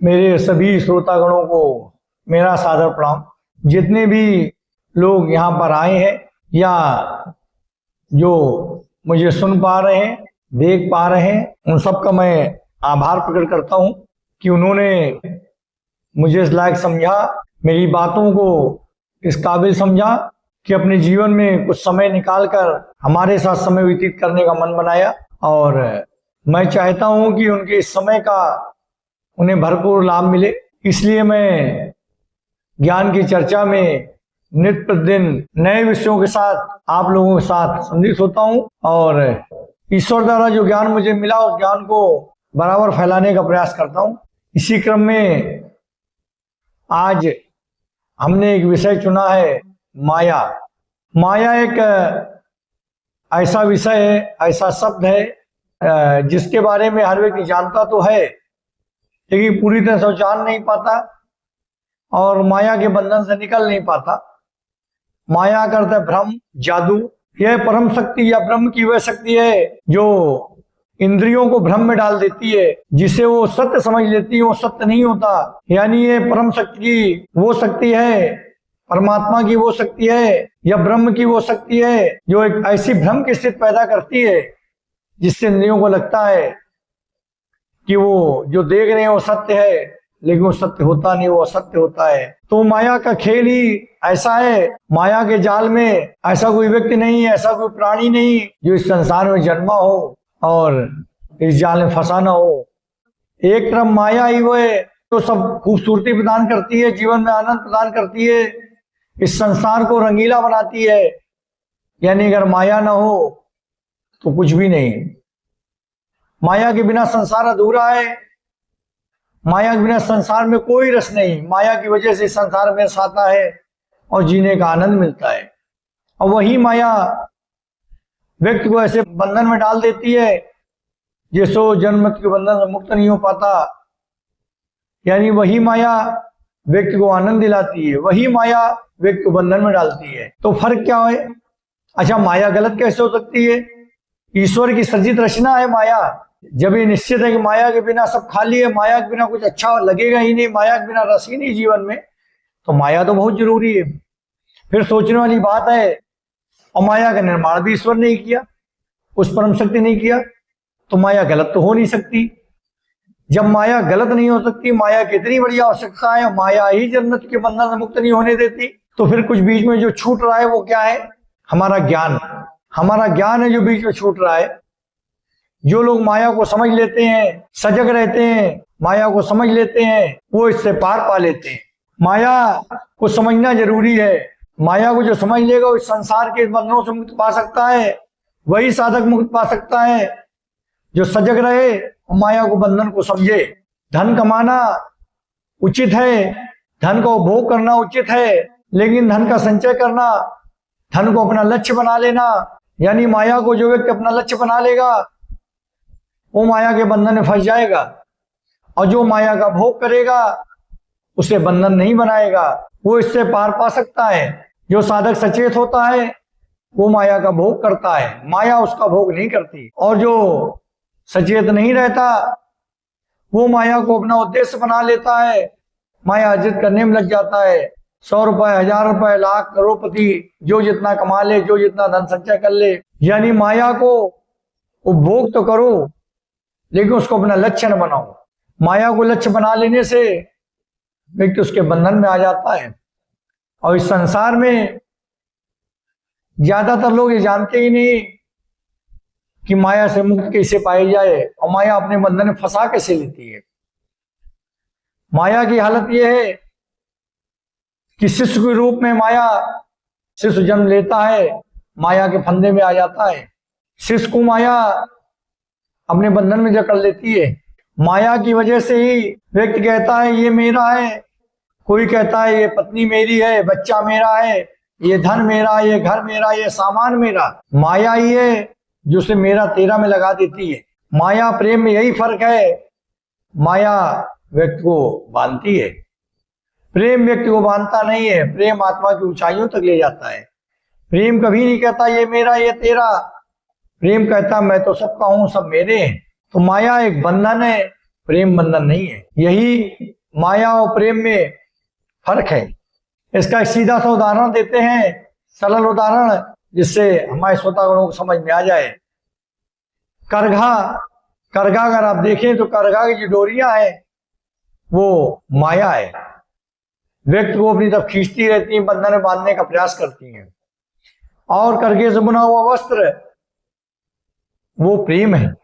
मेरे सभी श्रोतागणों को मेरा सादर प्रणाम। जितने भी लोग यहाँ पर आए हैं या जो मुझे सुन पा रहे हैं, देख पा रहे हैं, उन सबका मैं आभार प्रकट करता हूँ कि उन्होंने मुझे इस लायक समझा, मेरी बातों को इस काबिल समझा कि अपने जीवन में कुछ समय निकालकर हमारे साथ समय व्यतीत करने का मन बनाया। और मैं चाहता हूँ कि उनके इस समय का उन्हें भरपूर लाभ मिले। इसलिए मैं ज्ञान की चर्चा में नित्य प्रतिदिन नए विषयों के साथ आप लोगों के साथ संलिप्त होता हूँ और ईश्वर द्वारा जो ज्ञान मुझे मिला उस ज्ञान को बराबर फैलाने का प्रयास करता हूँ। इसी क्रम में आज हमने एक विषय चुना है, माया। माया एक ऐसा विषय है, ऐसा शब्द है जिसके बारे में हर व्यक्ति जानता तो है लेकिन पूरी तरह से जान नहीं पाता और माया के बंधन से निकल नहीं पाता। माया करता है भ्रम, जादू। यह परम शक्ति या ब्रह्म की वह शक्ति है जो इंद्रियों को भ्रम में डाल देती है, जिसे वो सत्य समझ लेती है वो सत्य नहीं होता। यानी ये परम शक्ति की वो शक्ति है, परमात्मा की वो शक्ति है या ब्रह्म की वो शक्ति है जो एक ऐसी भ्रम की स्थिति पैदा करती है जिससे इंद्रियों को लगता है कि वो जो देख रहे हैं वो सत्य है, लेकिन वो सत्य होता नहीं, वो असत्य होता है। तो माया का खेल ही ऐसा है। माया के जाल में ऐसा कोई व्यक्ति नहीं है, ऐसा कोई प्राणी नहीं जो इस संसार में जन्मा हो और इस जाल में फंसा ना हो। एक तरफ माया ही वो है तो सब खूबसूरती प्रदान करती है, जीवन में आनंद प्रदान करती है, इस संसार को रंगीला बनाती है। यानी अगर माया ना हो तो कुछ भी नहीं। माया के बिना संसार अधूरा है, माया के बिना संसार में कोई रस नहीं। माया की वजह से संसार में रस आता है और जीने का आनंद मिलता है। और वही माया व्यक्ति को ऐसे बंधन में डाल देती है जिसको जन्म मृत्यु के बंधन से मुक्त नहीं हो पाता। यानी वही माया व्यक्ति को आनंद दिलाती है, वही माया व्यक्ति को बंधन में डालती है। तो फर्क क्या है? अच्छा, माया गलत कैसे हो सकती है? ईश्वर की सृजित रचना है माया। जब ये निश्चित है कि माया के बिना सब खाली है, माया के बिना कुछ अच्छा लगेगा ही नहीं, माया के बिना रस ही नहीं जीवन में, तो माया तो बहुत जरूरी है। फिर सोचने वाली बात है, और माया का निर्माण भी ईश्वर ने किया, उस परम शक्ति ने किया, तो माया गलत तो हो नहीं सकती। जब माया गलत नहीं हो सकती, माया की इतनी बड़ी आवश्यकता है, माया ही जन्नत के बंधन से मुक्त नहीं होने देती, तो फिर कुछ बीच में जो छूट रहा है वो क्या है? हमारा ज्ञान। हमारा ज्ञान है जो बीच में छूट रहा है। जो लोग माया को समझ लेते हैं, सजग रहते हैं, माया को समझ लेते हैं, वो इससे पार पा लेते हैं। माया को समझना जरूरी है। माया को जो समझ लेगा वो इस संसार के बंधनों से मुक्त पा सकता है, वही साधक मुक्त पा सकता है जो सजग रहे और माया को बंधन को समझे। धन कमाना उचित है, धन का उपभोग करना उचित है, लेकिन धन का संचय करना, धन को अपना लक्ष्य बना लेना, यानी माया को जो व्यक्ति अपना लक्ष्य बना लेगा वो माया के बंधन में फंस जाएगा। और जो माया का भोग करेगा उसे बंधन नहीं बनाएगा, वो इससे पार पा सकता है। जो साधक सचेत होता है वो माया का भोग करता है, माया उसका भोग नहीं करती। और जो सचेत नहीं रहता वो माया को अपना उद्देश्य बना लेता है, माया अर्जित करने में लग जाता है। 100 रुपए, 1000 रुपए, लाख, करोड़पति, जो जितना कमा ले, जो जितना धन संचय कर ले, यानी माया को उपभोग तो करो लेकिन उसको अपना लक्ष्य न बनाओ। माया को लक्ष्य बना लेने से व्यक्ति उसके बंधन में आ जाता है। और इस संसार में ज्यादातर लोग ये जानते ही नहीं कि माया से मुक्त कैसे पाई जाए और माया अपने बंधन में फंसा कैसे लेती है। माया की हालत यह है कि शिशु के रूप में माया, शिशु जन्म लेता है, माया के फंदे में आ जाता है। शिशु को माया अपने बंधन में जकड़ लेती है। माया की वजह से ही व्यक्ति कहता है ये मेरा है, कोई कहता है ये पत्नी मेरी है, बच्चा मेरा है, ये धन मेरा, ये घर मेरा, ये सामान मेरा। माया ही है जो उसे मेरा तेरा में लगा देती है। माया प्रेम में यही फर्क है, माया व्यक्ति को बांधती है, प्रेम व्यक्ति को बांधता नहीं है। प्रेम आत्मा की ऊंचाइयों तक ले जाता है। प्रेम कभी नहीं कहता ये मेरा, ये तेरा। प्रेम कहता मैं तो सबका हूं, सब मेरे हैं। तो माया एक बंधन है, प्रेम बंधन नहीं है। यही माया और प्रेम में फर्क है। इसका एक सीधा सा उदाहरण देते हैं, सरल उदाहरण, जिससे हमारे श्रोतागणों को समझ में आ जाए। करघा अगर आप देखें तो करघा की जो डोरियां हैं वो माया है, व्यक्ति को अपनी तरफ खींचती रहती हैं, बंधन में बांधने का प्रयास करती हैं। और करघे से बुना हुआ वस्त्र वो प्रेम है,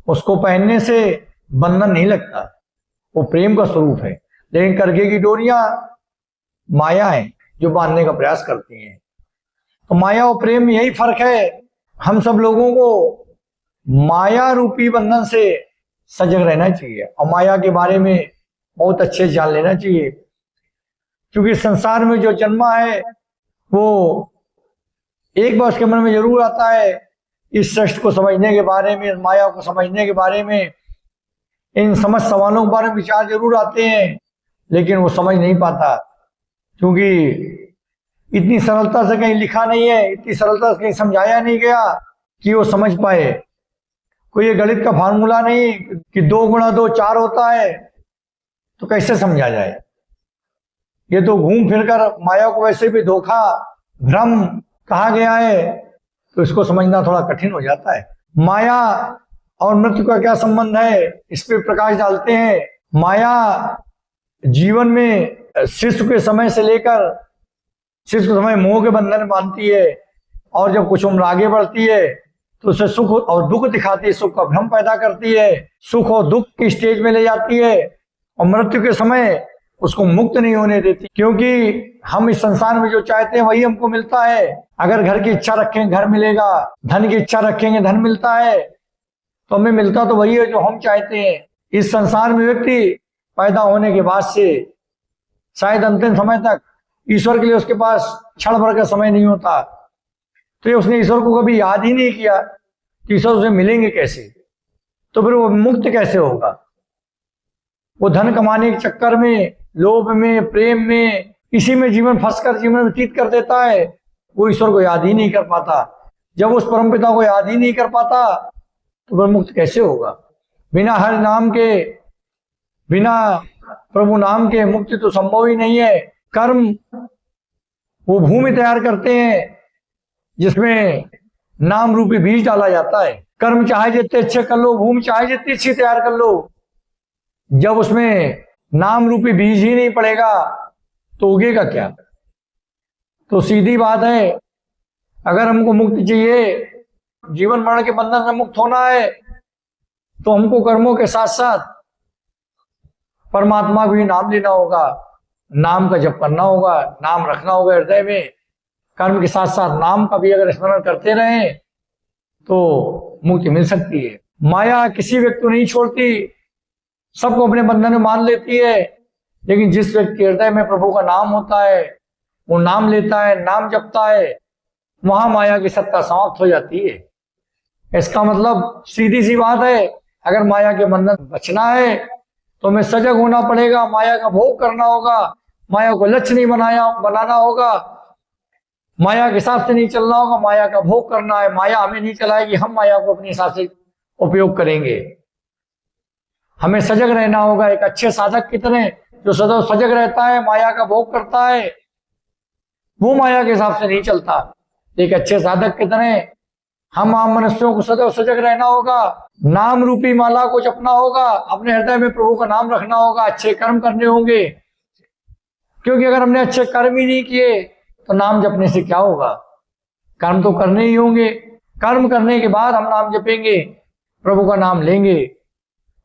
उसको पहनने से बंधन नहीं लगता, वो प्रेम का स्वरूप है। लेकिन करघे की डोरियां माया है जो बांधने का प्रयास करती हैं। तो माया और प्रेम में यही फर्क है। हम सब लोगों को माया रूपी बंधन से सजग रहना चाहिए और माया के बारे में बहुत अच्छे जान लेना चाहिए, क्योंकि संसार में जो जन्मा है वो एक बार उसके मन में जरूर आता है इस सृष्टि को समझने के बारे में, माया को समझने के बारे में, इन समझ सवालों के बारे में विचार जरूर आते हैं, लेकिन वो समझ नहीं पाता, क्योंकि इतनी सरलता से कहीं लिखा नहीं है, इतनी सरलता से कहीं समझाया नहीं गया कि वो समझ पाए। कोई ये गणित का फार्मूला नहीं कि 2 × 2 4 होता है, तो कैसे समझा जाए। ये तो घूम फिरकर माया को वैसे भी धोखा, भ्रम कहा गया है, तो इसको समझना थोड़ा कठिन हो जाता है। माया और मृत्यु का क्या संबंध है, इस पे प्रकाश डालते हैं। माया जीवन में शिशु के समय से लेकर शिशु के समय मोह के बंधन में बांधती है, और जब कुछ उम्र आगे बढ़ती है तो उसे सुख और दुख दिखाती है, सुख का भ्रम पैदा करती है, सुख और दुख की स्टेज में ले जाती है, और मृत्यु के समय उसको मुक्त नहीं होने देती, क्योंकि हम इस संसार में जो चाहते हैं वही हमको मिलता है। अगर घर की इच्छा रखें घर मिलेगा, धन की इच्छा रखेंगे धन मिलता है, तो हमें मिलता तो वही है जो हम चाहते हैं। इस संसार में व्यक्ति पैदा होने के बाद से शायद अंतिम समय तक ईश्वर के लिए उसके पास क्षण भर का समय नहीं होता, तो ये उसने ईश्वर को कभी याद ही नहीं किया कि ईश्वर उसे मिलेंगे कैसे, तो फिर वो मुक्त कैसे होगा। वो धन कमाने के चक्कर में, लोभ में, प्रेम में, इसी में जीवन फंसकर जीवन व्यतीत कर देता है, वो ईश्वर को याद ही नहीं कर पाता। जब उस परमपिता को याद ही नहीं कर पाता तो फिर मुक्त कैसे होगा। बिना हरि नाम के, बिना प्रभु नाम के मुक्ति तो संभव ही नहीं है। कर्म वो भूमि तैयार करते हैं जिसमें नाम रूपी बीज डाला जाता है। कर्म चाहे जितने अच्छे कर लो, भूमि चाहे जितनी अच्छी तैयार कर लो, जब उसमें नाम रूपी बीज ही नहीं पड़ेगा तो उगेगा क्या। तो सीधी बात है, अगर हमको मुक्ति चाहिए, जीवन मरण के बंधन से मुक्त होना है, तो हमको कर्मों के साथ साथ परमात्मा भी नाम लेना होगा, नाम का जप करना होगा, नाम रखना होगा हृदय में। कर्म के साथ साथ नाम का भी अगर स्मरण करते रहें तो मुक्ति मिल सकती है। माया किसी व्यक्ति को नहीं छोड़ती, सबको अपने बंधन में मान लेती है, लेकिन जिस व्यक्ति के हृदय में प्रभु का नाम होता है, वो नाम लेता है, नाम जपता है, वहां माया की सत्ता समाप्त हो जाती है। इसका मतलब सीधी सी बात है, अगर माया के बंधन बचना है तो हमें सजग होना पड़ेगा, माया का भोग करना होगा, माया को लक्ष्य नहीं बनाना होगा, माया के हिसाब से नहीं चलना होगा, माया का भोग करना है। माया हमें नहीं चलाएगी, हम माया को अपने हिसाब से उपयोग करेंगे। हमें सजग रहना होगा, एक अच्छे साधक की तरह जो सदैव सजग रहता है, माया का भोग करता है, वो माया के हिसाब से नहीं चलता। एक अच्छे साधक की तरह हम आम मनुष्यों को सदैव सजग रहना होगा, नाम रूपी माला को जपना होगा, अपने हृदय में प्रभु का नाम रखना होगा, अच्छे कर्म करने होंगे, क्योंकि अगर हमने अच्छे कर्म ही नहीं किए तो नाम जपने से क्या होगा। कर्म तो करने ही होंगे, कर्म करने के बाद हम नाम जपेंगे, प्रभु का नाम लेंगे,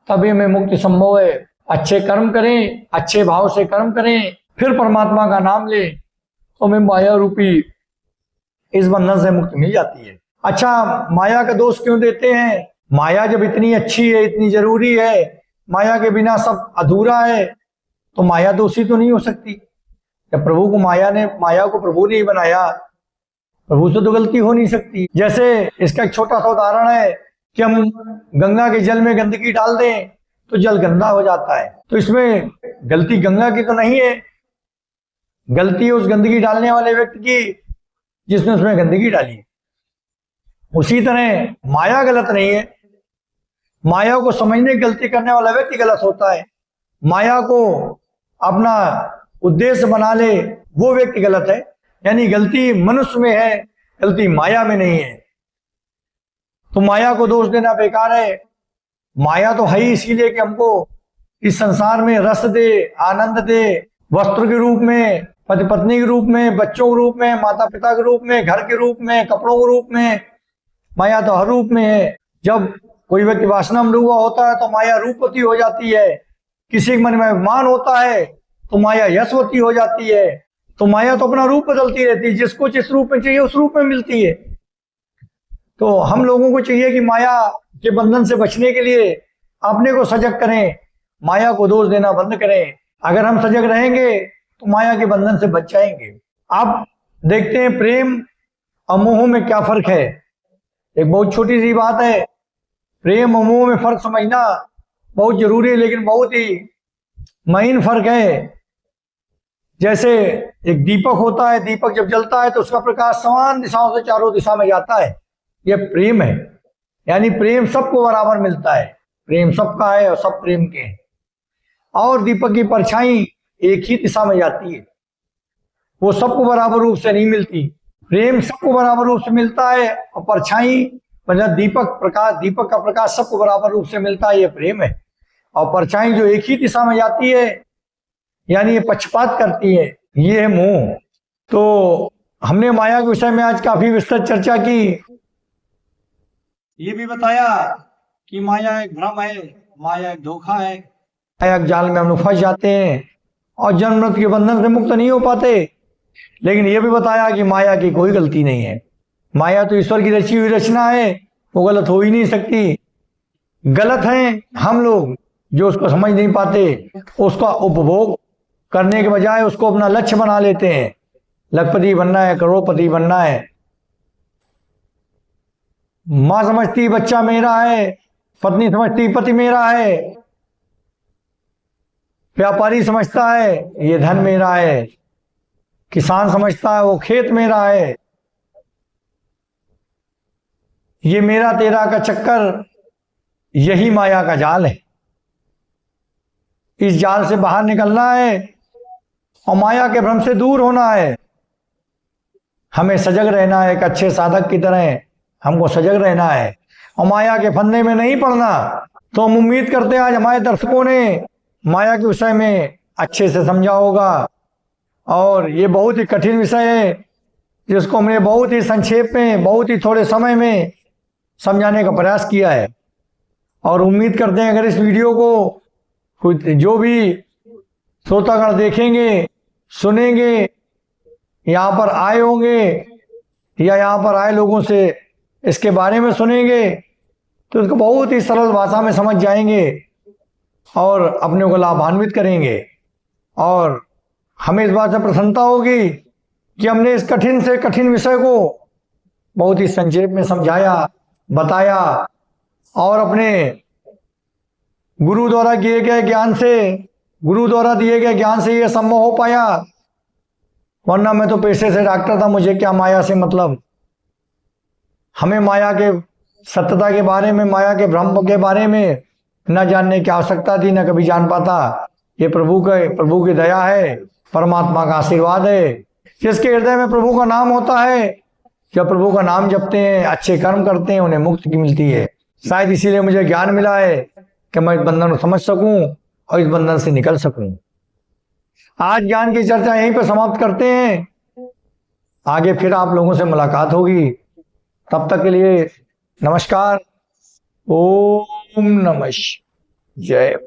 तभी हमें मुक्ति संभव है। अच्छे कर्म करें, अच्छे भाव से कर्म करें, फिर परमात्मा का नाम लें, तो हमें माया रूपी इस बंधन से मुक्ति मिल जाती है। अच्छा, माया का दोष क्यों देते हैं? माया जब इतनी अच्छी है, इतनी जरूरी है, माया के बिना सब अधूरा है, तो माया दोषी तो नहीं हो सकती। जब प्रभु को माया को प्रभु ने ही बनाया, प्रभु से तो गलती हो नहीं सकती। जैसे इसका एक छोटा सा उदाहरण है कि हम गंगा के जल में गंदगी डाल दें तो जल गंदा हो जाता है, तो इसमें गलती गंगा की तो नहीं है, गलती है उस गंदगी डालने वाले व्यक्ति की जिसने उसमें गंदगी डाली। उसी तरह माया गलत नहीं है, माया को समझने की गलती करने वाला व्यक्ति गलत होता है। माया को अपना उद्देश्य बना ले, वो व्यक्ति गलत है। यानी गलती मनुष्य में है, गलती माया में नहीं है। तो माया को दोष देना बेकार है। माया तो है ही इसीलिए कि हमको इस संसार में रस दे, आनंद दे, वस्त्र के रूप में, पति पत्नी के रूप में, बच्चों के रूप में, माता पिता के रूप में, घर के रूप में, कपड़ों के रूप में। माया तो हर रूप में है। जब कोई व्यक्ति वासना में डूबा होता है तो माया रूपवती हो जाती है। किसी के मन में अभिमान होता है तो माया यशवती हो जाती है। तो माया तो अपना रूप बदलती रहती है, जिसको जिस रूप में चाहिए उस रूप में मिलती है। तो हम लोगों को चाहिए कि माया के बंधन से बचने के लिए अपने को सजग करें, माया को दोष देना बंद करें। अगर हम सजग रहेंगे तो माया के बंधन से बच जाएंगे। आप देखते हैं प्रेम और मोह में क्या फर्क है। एक बहुत छोटी सी बात है, प्रेम और मोह में फर्क समझना बहुत जरूरी है, लेकिन बहुत ही महीन फर्क है। जैसे एक दीपक होता है, दीपक जब जलता है तो उसका प्रकाश समान दिशाओं से चारों दिशा में जाता है, यह प्रेम है। यानी प्रेम सबको बराबर मिलता है, प्रेम सबका है और सब प्रेम के हैं। और दीपक की परछाई एक ही दिशा में जाती है, वो सबको बराबर रूप से नहीं मिलती। प्रेम सबको बराबर रूप से मिलता है और परछाई मतलब दीपक का प्रकाश सबको बराबर रूप से मिलता है, ये प्रेम है। और परछाई जो एक ही दिशा में जाती है, यानी ये पक्षपात करती है, ये है मोह। तो हमने माया के विषय में आज काफी विस्तृत चर्चा की। ये भी बताया कि माया एक भ्रम है, माया एक धोखा है, माया के जाल में हम लोग फंस जाते हैं और जन्म मृत्यु के बंधन से मुक्त नहीं हो पाते। लेकिन ये भी बताया कि माया की कोई गलती नहीं है। माया तो ईश्वर की रची हुई रचना है, वो गलत हो ही नहीं सकती। गलत हैं हम लोग जो उसको समझ नहीं पाते, उसका उपभोग करने के बजाय उसको अपना लक्ष्य बना लेते हैं। लखपति बनना है, करोड़पति बनना है। माँ समझती बच्चा मेरा है, पत्नी समझती पति मेरा है, व्यापारी समझता है ये धन मेरा है, किसान समझता है वो खेत मेरा है। ये मेरा तेरा का चक्कर, यही माया का जाल है। इस जाल से बाहर निकलना है और माया के भ्रम से दूर होना है। हमें सजग रहना है, एक अच्छे साधक की तरह हमको सजग रहना है और माया के फंदे में नहीं पड़ना। तो हम उम्मीद करते हैं आज हमारे दर्शकों ने माया के विषय में अच्छे से समझा होगा। और ये बहुत ही कठिन विषय है, जिसको हमने बहुत ही संक्षेप में, बहुत ही थोड़े समय में समझाने का प्रयास किया है। और उम्मीद करते हैं अगर इस वीडियो को जो भी श्रोतागण देखेंगे, सुनेंगे, यहाँ पर आए होंगे या यहाँ पर आए लोगों से इसके बारे में सुनेंगे, तो इसको बहुत ही सरल भाषा में समझ जाएंगे और अपने को लाभान्वित करेंगे। और हमें इस बात से प्रसन्नता होगी कि हमने इस कठिन से कठिन विषय को बहुत ही संक्षेप में समझाया, बताया और अपने गुरु द्वारा किए गए ज्ञान से, गुरु द्वारा दिए गए ज्ञान से यह संभव हो पाया। वरना मैं तो पेशे से डॉक्टर था, मुझे क्या माया से मतलब। हमें माया के सत्यता के बारे में, माया के भ्रम के बारे में न जानने की आवश्यकता थी, न कभी जान पाता। ये प्रभु की दया है, परमात्मा का आशीर्वाद है। जिसके हृदय में प्रभु का नाम होता है, जब प्रभु का नाम जपते हैं, अच्छे कर्म करते हैं, उन्हें मुक्ति मिलती है। शायद इसीलिए मुझे ज्ञान मिला है कि मैं इस बंधन को समझ सकूं और इस बंधन से निकल सकूं। आज ज्ञान की चर्चा यहीं पर समाप्त करते हैं। आगे फिर आप लोगों से मुलाकात होगी। तब तक के लिए नमस्कार। ओम नमः शिवाय। जय।